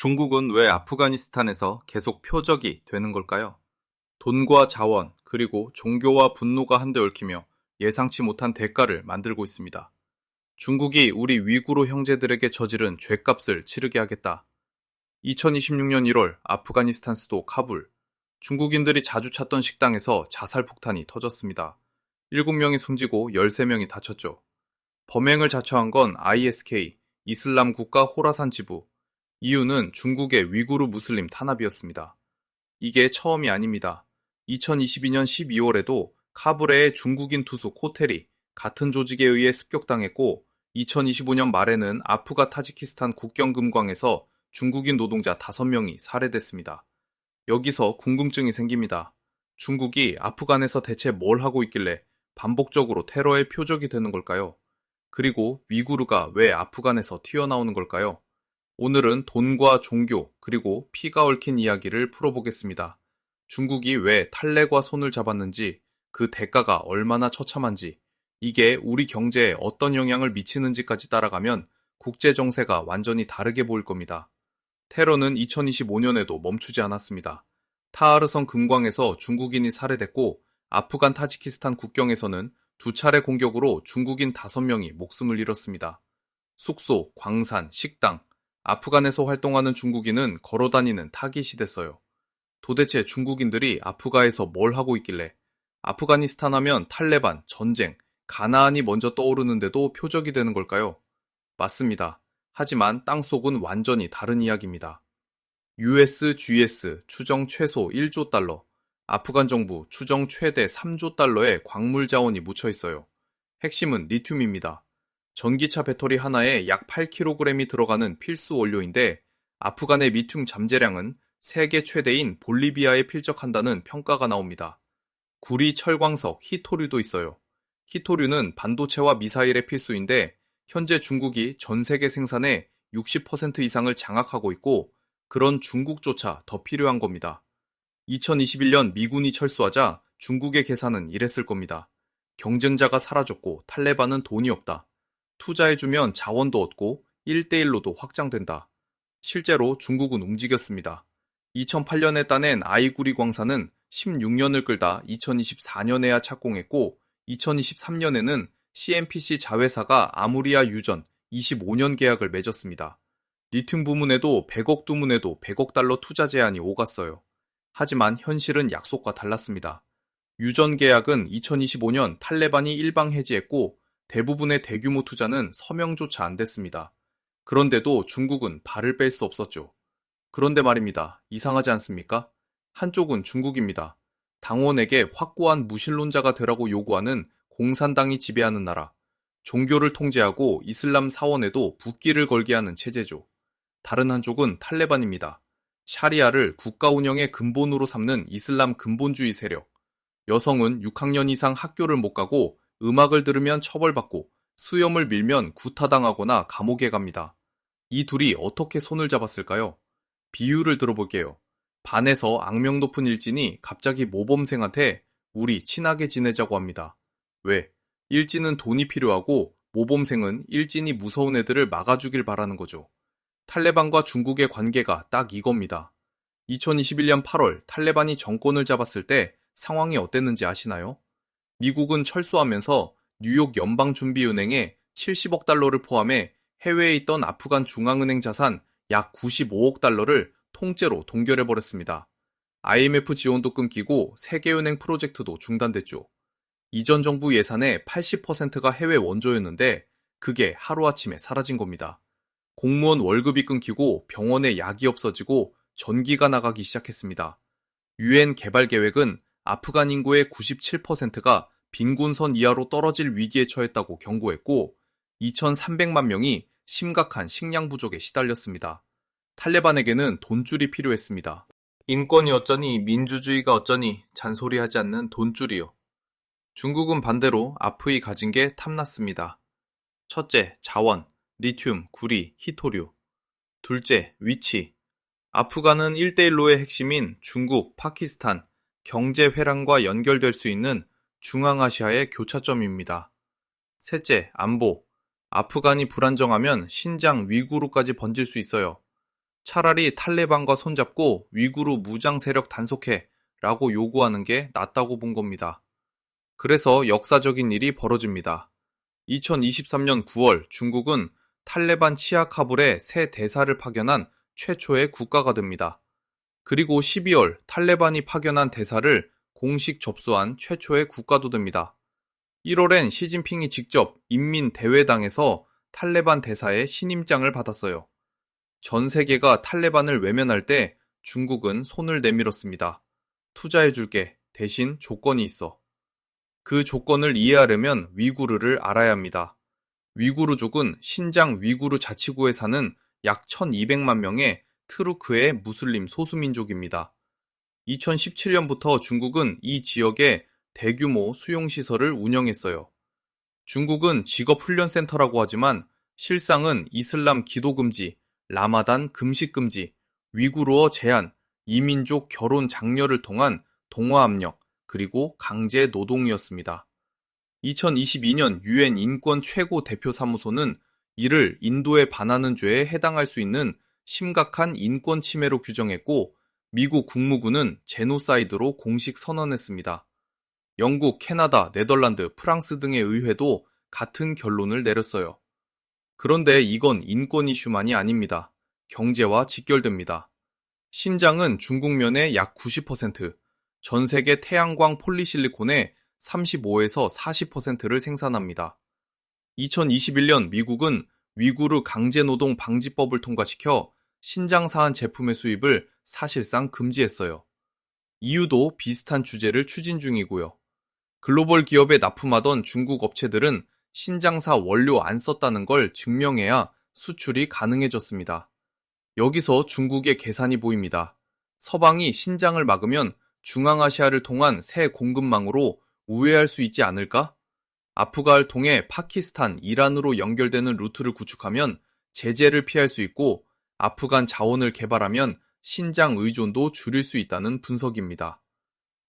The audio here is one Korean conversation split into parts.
중국은 왜 아프가니스탄에서 계속 표적이 되는 걸까요? 돈과 자원, 그리고 종교와 분노가 한데 얽히며 예상치 못한 대가를 만들고 있습니다. 중국이 우리 위구르 형제들에게 저지른 죗값을 치르게 하겠다. 2026년 1월 아프가니스탄 수도 카불. 중국인들이 자주 찾던 식당에서 자살 폭탄이 터졌습니다. 7명이 숨지고 13명이 다쳤죠. 범행을 자처한 건 ISK, 이슬람 국가 호라산 지부. 이유는 중국의 위구르 무슬림 탄압이었습니다. 이게 처음이 아닙니다. 2022년 12월에도 카불의 중국인 투수 코텔이 같은 조직에 의해 습격당했고 2025년 말에는 아프가 타지키스탄 국경 금광에서 중국인 노동자 5명이 살해됐습니다. 여기서 궁금증이 생깁니다. 중국이 아프간에서 대체 뭘 하고 있길래 반복적으로 테러의 표적이 되는 걸까요? 그리고 위구르가 왜 아프간에서 튀어나오는 걸까요? 오늘은 돈과 종교, 그리고 피가 얽힌 이야기를 풀어보겠습니다. 중국이 왜 탈레과 손을 잡았는지, 그 대가가 얼마나 처참한지, 이게 우리 경제에 어떤 영향을 미치는지까지 따라가면 국제 정세가 완전히 다르게 보일 겁니다. 테러는 2025년에도 멈추지 않았습니다. 타하르성 금광에서 중국인이 살해됐고, 아프간 타지키스탄 국경에서는 2차례 공격으로 중국인 5명이 목숨을 잃었습니다. 숙소, 광산, 식당, 아프간에서 활동하는 중국인은 걸어다니는 타깃이 됐어요. 도대체 중국인들이 아프가에서 뭘 하고 있길래 아프가니스탄 하면 탈레반, 전쟁, 가나안이 먼저 떠오르는데도 표적이 되는 걸까요? 맞습니다. 하지만 땅속은 완전히 다른 이야기입니다. USGS 추정 최소 1조 달러, 아프간 정부 추정 최대 3조 달러의 광물 자원이 묻혀 있어요. 핵심은 리튬입니다. 전기차 배터리 하나에 약 8kg이 들어가는 필수 원료인데 아프간의 리튬 잠재량은 세계 최대인 볼리비아에 필적한다는 평가가 나옵니다. 구리, 철광석, 히토류도 있어요. 히토류는 반도체와 미사일의 필수인데 현재 중국이 전 세계 생산의 60% 이상을 장악하고 있고 그런 중국조차 더 필요한 겁니다. 2021년 미군이 철수하자 중국의 계산은 이랬을 겁니다. 경쟁자가 사라졌고 탈레반은 돈이 없다. 투자해주면 자원도 얻고 1대1로도 확장된다. 실제로 중국은 움직였습니다. 2008년에 따낸 아이구리 광산은 16년을 끌다 2024년에야 착공했고 2023년에는 CNPC 자회사가 아무리아 유전 25년 계약을 맺었습니다. 리튬 부문에도 100억 두문에도 100억 달러 투자 제한이 오갔어요. 하지만 현실은 약속과 달랐습니다. 유전 계약은 2025년 탈레반이 일방 해지했고 대부분의 대규모 투자는 서명조차 안 됐습니다. 그런데도 중국은 발을 뺄 수 없었죠. 그런데 말입니다. 이상하지 않습니까? 한쪽은 중국입니다. 당원에게 확고한 무신론자가 되라고 요구하는 공산당이 지배하는 나라. 종교를 통제하고 이슬람 사원에도 붓기를 걸게 하는 체제죠. 다른 한쪽은 탈레반입니다. 샤리아를 국가 운영의 근본으로 삼는 이슬람 근본주의 세력. 여성은 6학년 이상 학교를 못 가고 음악을 들으면 처벌받고 수염을 밀면 구타당하거나 감옥에 갑니다. 이 둘이 어떻게 손을 잡았을까요? 비유를 들어볼게요. 반에서 악명 높은 일진이 갑자기 모범생한테 우리 친하게 지내자고 합니다. 왜? 일진은 돈이 필요하고 모범생은 일진이 무서운 애들을 막아주길 바라는 거죠. 탈레반과 중국의 관계가 딱 이겁니다. 2021년 8월 탈레반이 정권을 잡았을 때 상황이 어땠는지 아시나요? 미국은 철수하면서 뉴욕 연방준비은행에 70억 달러를 포함해 해외에 있던 아프간 중앙은행 자산 약 95억 달러를 통째로 동결해버렸습니다. IMF 지원도 끊기고 세계은행 프로젝트도 중단됐죠. 이전 정부 예산의 80%가 해외 원조였는데 그게 하루아침에 사라진 겁니다. 공무원 월급이 끊기고 병원에 약이 없어지고 전기가 나가기 시작했습니다. 유엔 개발 계획은 아프간 인구의 97%가 빈곤선 이하로 떨어질 위기에 처했다고 경고했고 2,300만 명이 심각한 식량 부족에 시달렸습니다. 탈레반에게는 돈줄이 필요했습니다. 인권이 어쩌니 민주주의가 어쩌니 잔소리하지 않는 돈줄이요. 중국은 반대로 아프이 가진 게 탐났습니다. 첫째, 자원, 리튬, 구리, 히토류. 둘째, 위치. 아프간은 1대1로의 핵심인 중국, 파키스탄, 경제 회랑과 연결될 수 있는 중앙아시아의 교차점입니다. 셋째, 안보. 아프간이 불안정하면 신장, 위구르까지 번질 수 있어요. 차라리 탈레반과 손잡고 위구르 무장 세력 단속해 라고 요구하는 게 낫다고 본 겁니다. 그래서 역사적인 일이 벌어집니다. 2023년 9월 중국은 탈레반 치아 카불에 새 대사를 파견한 최초의 국가가 됩니다. 그리고 12월 탈레반이 파견한 대사를 공식 접수한 최초의 국가도 됩니다. 1월엔 시진핑이 직접 인민대회당에서 탈레반 대사의 신임장을 받았어요. 전 세계가 탈레반을 외면할 때 중국은 손을 내밀었습니다. 투자해줄게. 대신 조건이 있어. 그 조건을 이해하려면 위구르를 알아야 합니다. 위구르족은 신장 위구르 자치구에 사는 약 1200만 명의 트루크의 무슬림 소수민족입니다. 2017년부터 중국은 이 지역에 대규모 수용시설을 운영했어요. 중국은 직업훈련센터라고 하지만 실상은 이슬람 기도금지, 라마단 금식금지, 위구르어 제한, 이민족 결혼 장려를 통한 동화압력, 그리고 강제 노동이었습니다. 2022년 유엔 인권 최고 대표 사무소는 이를 인도에 반하는 죄에 해당할 수 있는 심각한 인권 침해로 규정했고 미국 국무부는 제노사이드로 공식 선언했습니다. 영국, 캐나다, 네덜란드, 프랑스 등의 의회도 같은 결론을 내렸어요. 그런데 이건 인권 이슈만이 아닙니다. 경제와 직결됩니다. 신장은 중국면의 약 90%, 전 세계 태양광 폴리실리콘의 35에서 40%를 생산합니다. 2021년 미국은 위구르 강제노동 방지법을 통과시켜 신장사한 제품의 수입을 사실상 금지했어요. EU도 비슷한 주제를 추진 중이고요. 글로벌 기업에 납품하던 중국 업체들은 신장사 원료 안 썼다는 걸 증명해야 수출이 가능해졌습니다. 여기서 중국의 계산이 보입니다. 서방이 신장을 막으면 중앙아시아를 통한 새 공급망으로 우회할 수 있지 않을까? 아프간을 통해 파키스탄, 이란으로 연결되는 루트를 구축하면 제재를 피할 수 있고 아프간 자원을 개발하면 신장 의존도 줄일 수 있다는 분석입니다.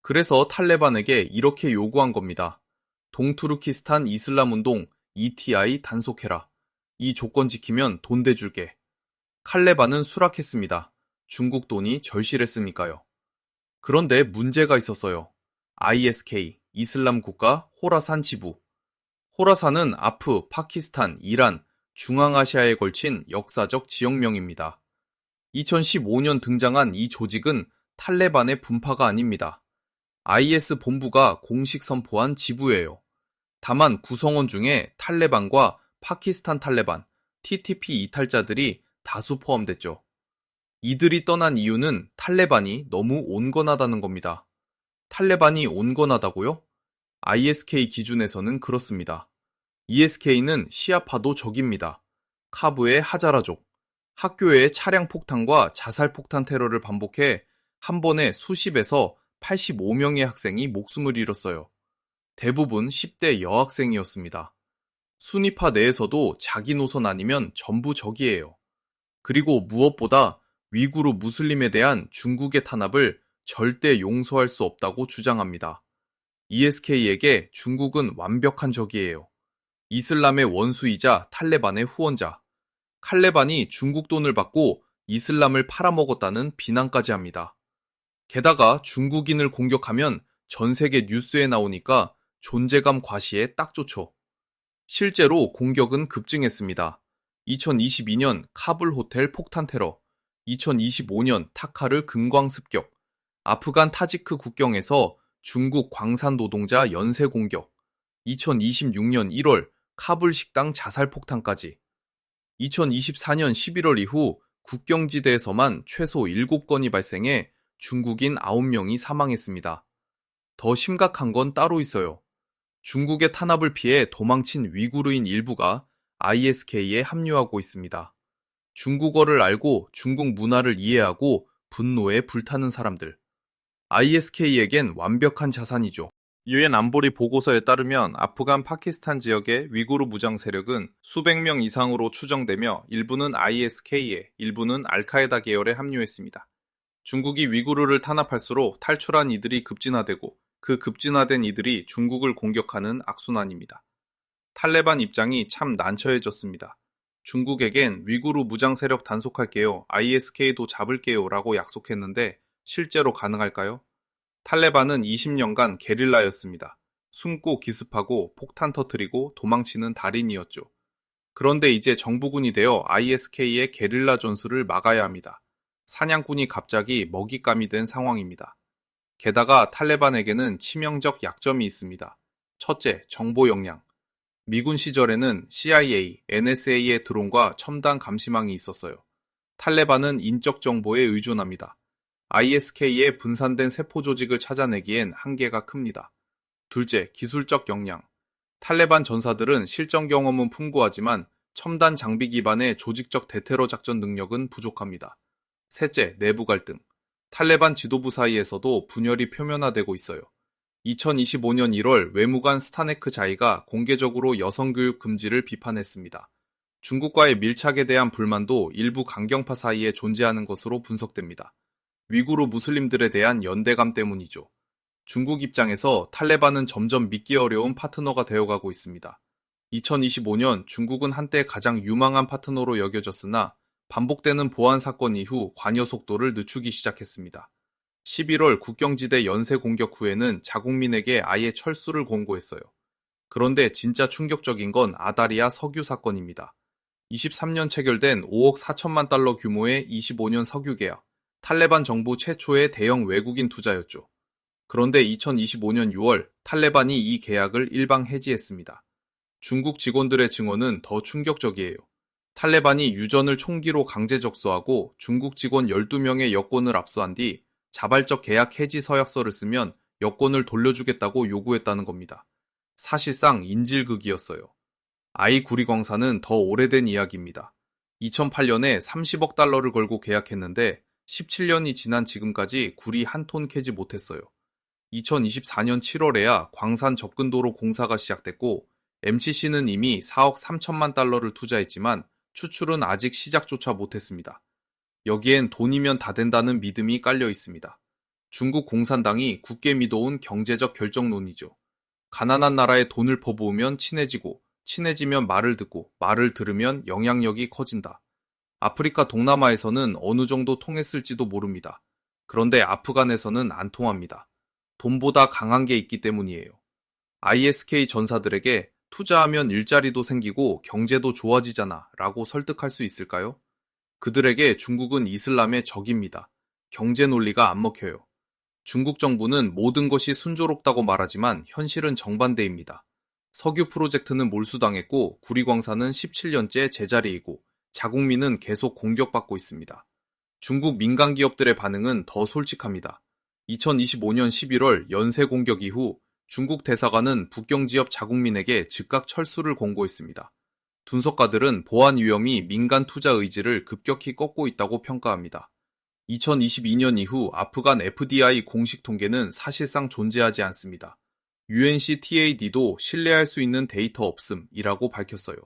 그래서 탈레반에게 이렇게 요구한 겁니다. 동투르키스탄 이슬람 운동 ETI 단속해라. 이 조건 지키면 돈 대줄게. 칼레반은 수락했습니다. 중국 돈이 절실했으니까요. 그런데 문제가 있었어요. ISK, 이슬람 국가 호라산 지부. 호라산은 아프, 파키스탄, 이란, 중앙아시아에 걸친 역사적 지역명입니다. 2015년 등장한 이 조직은 탈레반의 분파가 아닙니다. IS 본부가 공식 선포한 지부예요. 다만 구성원 중에 탈레반과 파키스탄 탈레반, TTP 이탈자들이 다수 포함됐죠. 이들이 떠난 이유는 탈레반이 너무 온건하다는 겁니다. 탈레반이 온건하다고요? ISK 기준에서는 그렇습니다. ESK는 시아파도 적입니다. 카브의 하자라족, 학교의 차량 폭탄과 자살 폭탄 테러를 반복해 한 번에 수십에서 85명의 학생이 목숨을 잃었어요. 대부분 10대 여학생이었습니다. 순위파 내에서도 자기 노선 아니면 전부 적이에요. 그리고 무엇보다 위구르 무슬림에 대한 중국의 탄압을 절대 용서할 수 없다고 주장합니다. ESK에게 중국은 완벽한 적이에요. 이슬람의 원수이자 탈레반의 후원자. 칼레반이 중국 돈을 받고 이슬람을 팔아먹었다는 비난까지 합니다. 게다가 중국인을 공격하면 전 세계 뉴스에 나오니까 존재감 과시에 딱 좋죠. 실제로 공격은 급증했습니다. 2022년 카불 호텔 폭탄 테러, 2025년 타카르 금광 습격, 아프간 타지크 국경에서 중국 광산 노동자 연쇄 공격, 2026년 1월 카불 식당 자살 폭탄까지, 2024년 11월 이후 국경지대에서만 최소 7건이 발생해 중국인 9명이 사망했습니다. 더 심각한 건 따로 있어요. 중국의 탄압을 피해 도망친 위구르인 일부가 ISK에 합류하고 있습니다. 중국어를 알고 중국 문화를 이해하고 분노에 불타는 사람들. ISK에겐 완벽한 자산이죠. 유엔 안보리 보고서에 따르면 아프간 파키스탄 지역의 위구르 무장 세력은 수백 명 이상으로 추정되며 일부는 ISK에, 일부는 알카에다 계열에 합류했습니다. 중국이 위구르를 탄압할수록 탈출한 이들이 급진화되고 그 급진화된 이들이 중국을 공격하는 악순환입니다. 탈레반 입장이 참 난처해졌습니다. 중국에겐 위구르 무장 세력 단속할게요, ISK도 잡을게요 라고 약속했는데 실제로 가능할까요? 탈레반은 20년간 게릴라였습니다. 숨고 기습하고 폭탄 터뜨리고 도망치는 달인이었죠. 그런데 이제 정부군이 되어 ISK의 게릴라 전술을 막아야 합니다. 사냥꾼이 갑자기 먹잇감이 된 상황입니다. 게다가 탈레반에게는 치명적 약점이 있습니다. 첫째, 정보 역량. 미군 시절에는 CIA, NSA의 드론과 첨단 감시망이 있었어요. 탈레반은 인적 정보에 의존합니다. ISK의 분산된 세포 조직을 찾아내기엔 한계가 큽니다. 둘째, 기술적 역량. 탈레반 전사들은 실전 경험은 풍부하지만 첨단 장비 기반의 조직적 대테러 작전 능력은 부족합니다. 셋째, 내부 갈등. 탈레반 지도부 사이에서도 분열이 표면화되고 있어요. 2025년 1월 외무관 스타네크 자이가 공개적으로 여성 교육 금지를 비판했습니다. 중국과의 밀착에 대한 불만도 일부 강경파 사이에 존재하는 것으로 분석됩니다. 위구르 무슬림들에 대한 연대감 때문이죠. 중국 입장에서 탈레반은 점점 믿기 어려운 파트너가 되어가고 있습니다. 2025년 중국은 한때 가장 유망한 파트너로 여겨졌으나 반복되는 보안 사건 이후 관여 속도를 늦추기 시작했습니다. 11월 국경지대 연쇄 공격 후에는 자국민에게 아예 철수를 공고했어요. 그런데 진짜 충격적인 건 아다리아 석유 사건입니다. 23년 체결된 5억 4천만 달러 규모의 25년 석유 계약, 탈레반 정부 최초의 대형 외국인 투자였죠. 그런데 2025년 6월 탈레반이 이 계약을 일방 해지했습니다. 중국 직원들의 증언은 더 충격적이에요. 탈레반이 유전을 총기로 강제 적소하고 중국 직원 12명의 여권을 압수한 뒤 자발적 계약 해지 서약서를 쓰면 여권을 돌려주겠다고 요구했다는 겁니다. 사실상 인질극이었어요. 아이구리광산은 더 오래된 이야기입니다. 2008년에 30억 달러를 걸고 계약했는데 17년이 지난 지금까지 구리 한 톤 캐지 못했어요. 2024년 7월에야 광산 접근도로 공사가 시작됐고 MCC는 이미 4억 3천만 달러를 투자했지만 추출은 아직 시작조차 못했습니다. 여기엔 돈이면 다 된다는 믿음이 깔려 있습니다. 중국 공산당이 굳게 믿어온 경제적 결정론이죠. 가난한 나라에 돈을 퍼부으면 친해지고, 친해지면 말을 듣고, 말을 들으면 영향력이 커진다. 아프리카 동남아에서는 어느 정도 통했을지도 모릅니다. 그런데 아프간에서는 안 통합니다. 돈보다 강한 게 있기 때문이에요. ISK 전사들에게 투자하면 일자리도 생기고 경제도 좋아지잖아 라고 설득할 수 있을까요? 그들에게 중국은 이슬람의 적입니다. 경제 논리가 안 먹혀요. 중국 정부는 모든 것이 순조롭다고 말하지만 현실은 정반대입니다. 석유 프로젝트는 몰수당했고 구리광산은 17년째 제자리이고 자국민은 계속 공격받고 있습니다. 중국 민간 기업들의 반응은 더 솔직합니다. 2025년 11월 연쇄 공격 이후 중국 대사관은 북경 지역 자국민에게 즉각 철수를 공고했습니다. 분석가들은 보안 위험이 민간 투자 의지를 급격히 꺾고 있다고 평가합니다. 2022년 이후 아프간 FDI 공식 통계는 사실상 존재하지 않습니다. UNCTAD도 신뢰할 수 있는 데이터 없음이라고 밝혔어요.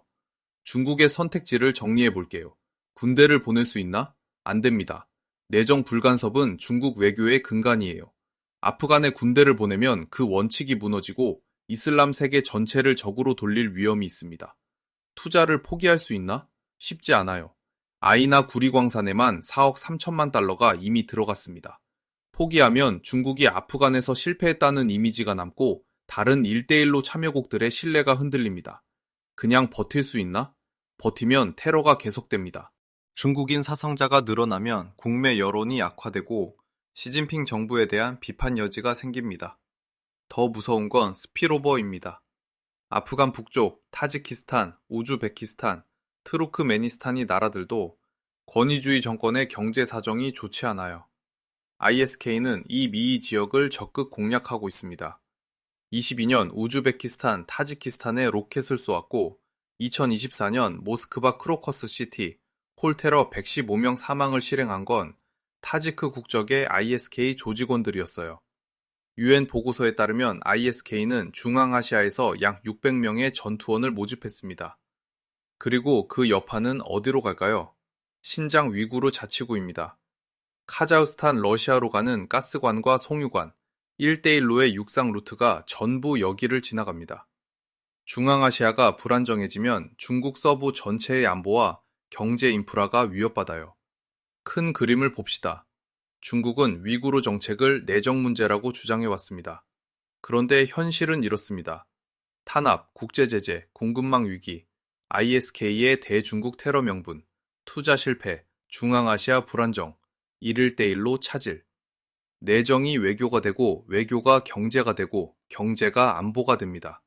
중국의 선택지를 정리해 볼게요. 군대를 보낼 수 있나? 안 됩니다. 내정 불간섭은 중국 외교의 근간이에요. 아프간에 군대를 보내면 그 원칙이 무너지고 이슬람 세계 전체를 적으로 돌릴 위험이 있습니다. 투자를 포기할 수 있나? 쉽지 않아요. 아이나 구리광산에만 4억 3천만 달러가 이미 들어갔습니다. 포기하면 중국이 아프간에서 실패했다는 이미지가 남고 다른 1대1로 참여국들의 신뢰가 흔들립니다. 그냥 버틸 수 있나? 버티면 테러가 계속됩니다. 중국인 사상자가 늘어나면 국내 여론이 악화되고 시진핑 정부에 대한 비판 여지가 생깁니다. 더 무서운 건 스피로버입니다. 아프간 북쪽, 타지키스탄, 우즈베키스탄, 트루크메니스탄이 나라들도 권위주의 정권의 경제 사정이 좋지 않아요. ISK는 이 미이 지역을 적극 공략하고 있습니다. 22년 우즈베키스탄, 타지키스탄에 로켓을 쏘았고 2024년 모스크바 크로커스 시티, 폴테러 115명 사망을 실행한 건 타지크 국적의 ISK 조직원들이었어요. UN 보고서에 따르면 ISK는 중앙아시아에서 약 600명의 전투원을 모집했습니다. 그리고 그 여파는 어디로 갈까요? 신장 위구르 자치구입니다. 카자흐스탄, 러시아로 가는 가스관과 송유관, 1대1로의 육상 루트가 전부 여기를 지나갑니다. 중앙아시아가 불안정해지면 중국 서부 전체의 안보와 경제 인프라가 위협받아요. 큰 그림을 봅시다. 중국은 위구르 정책을 내정 문제라고 주장해왔습니다. 그런데 현실은 이렇습니다. 탄압, 국제제재, 공급망 위기, ISK의 대중국 테러 명분, 투자 실패, 중앙아시아 불안정, 일일대일로 차질. 내정이 외교가 되고 외교가 경제가 되고 경제가 안보가 됩니다.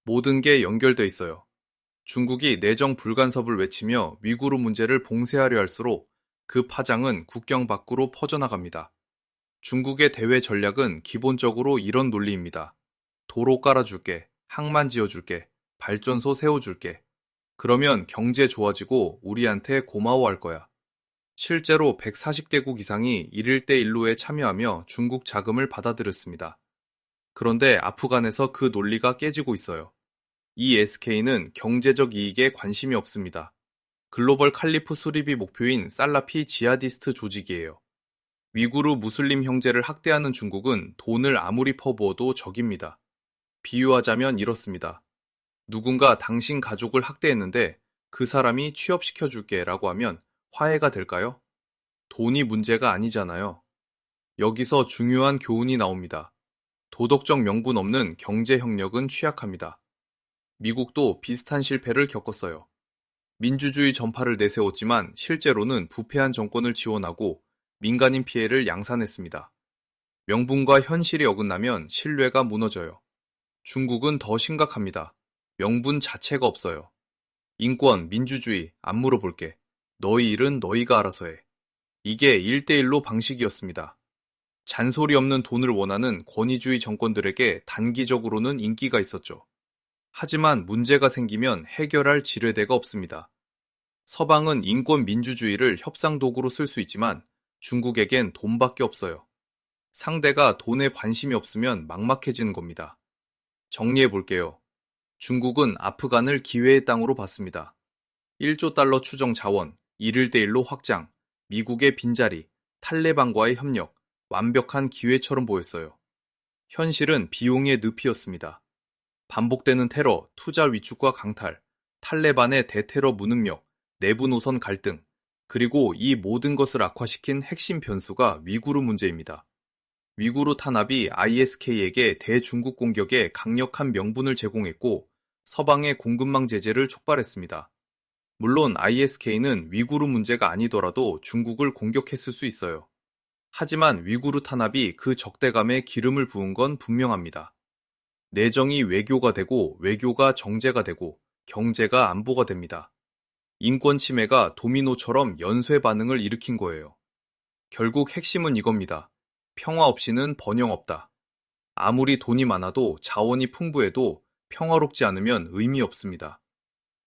모든 게 연결돼 있어요. 중국이 내정 불간섭을 외치며 위구르 문제를 봉쇄하려 할수록 그 파장은 국경 밖으로 퍼져나갑니다. 중국의 대외 전략은 기본적으로 이런 논리입니다. 도로 깔아줄게, 항만 지어줄게, 발전소 세워줄게. 그러면 경제 좋아지고 우리한테 고마워할 거야. 실제로 140개국 이상이 1일대일로에 참여하며 중국 자금을 받아들였습니다. 그런데 아프간에서 그 논리가 깨지고 있어요. 이 SK는 경제적 이익에 관심이 없습니다. 글로벌 칼리프 수립이 목표인 살라피 지하디스트 조직이에요. 위구르 무슬림 형제를 학대하는 중국은 돈을 아무리 퍼부어도 적입니다. 비유하자면 이렇습니다. 누군가 당신 가족을 학대했는데 그 사람이 취업시켜줄게 라고 하면 화해가 될까요? 돈이 문제가 아니잖아요. 여기서 중요한 교훈이 나옵니다. 도덕적 명분 없는 경제 협력은 취약합니다. 미국도 비슷한 실패를 겪었어요. 민주주의 전파를 내세웠지만 실제로는 부패한 정권을 지원하고 민간인 피해를 양산했습니다. 명분과 현실이 어긋나면 신뢰가 무너져요. 중국은 더 심각합니다. 명분 자체가 없어요. 인권, 민주주의, 안 물어볼게. 너희 일은 너희가 알아서 해. 이게 1대1로 방식이었습니다. 잔소리 없는 돈을 원하는 권위주의 정권들에게 단기적으로는 인기가 있었죠. 하지만 문제가 생기면 해결할 지뢰대가 없습니다. 서방은 인권 민주주의를 협상 도구로 쓸 수 있지만 중국에겐 돈밖에 없어요. 상대가 돈에 관심이 없으면 막막해지는 겁니다. 정리해 볼게요. 중국은 아프간을 기회의 땅으로 봤습니다. 1조 달러 추정 자원, 1일대일로 확장, 미국의 빈자리, 탈레반과의 협력, 완벽한 기회처럼 보였어요. 현실은 비용의 늪이었습니다. 반복되는 테러, 투자 위축과 강탈, 탈레반의 대테러 무능력, 내부 노선 갈등, 그리고 이 모든 것을 악화시킨 핵심 변수가 위구르 문제입니다. 위구르 탄압이 ISK에게 대중국 공격에 강력한 명분을 제공했고 서방의 공급망 제재를 촉발했습니다. 물론 ISK는 위구르 문제가 아니더라도 중국을 공격했을 수 있어요. 하지만 위구르 탄압이 그 적대감에 기름을 부은 건 분명합니다. 내정이 외교가 되고 외교가 정제가 되고 경제가 안보가 됩니다. 인권 침해가 도미노처럼 연쇄 반응을 일으킨 거예요. 결국 핵심은 이겁니다. 평화 없이는 번영 없다. 아무리 돈이 많아도 자원이 풍부해도 평화롭지 않으면 의미 없습니다.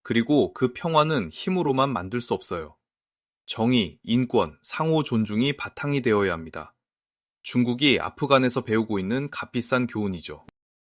그리고 그 평화는 힘으로만 만들 수 없어요. 정의, 인권, 상호 존중이 바탕이 되어야 합니다. 중국이 아프간에서 배우고 있는 값비싼 교훈이죠.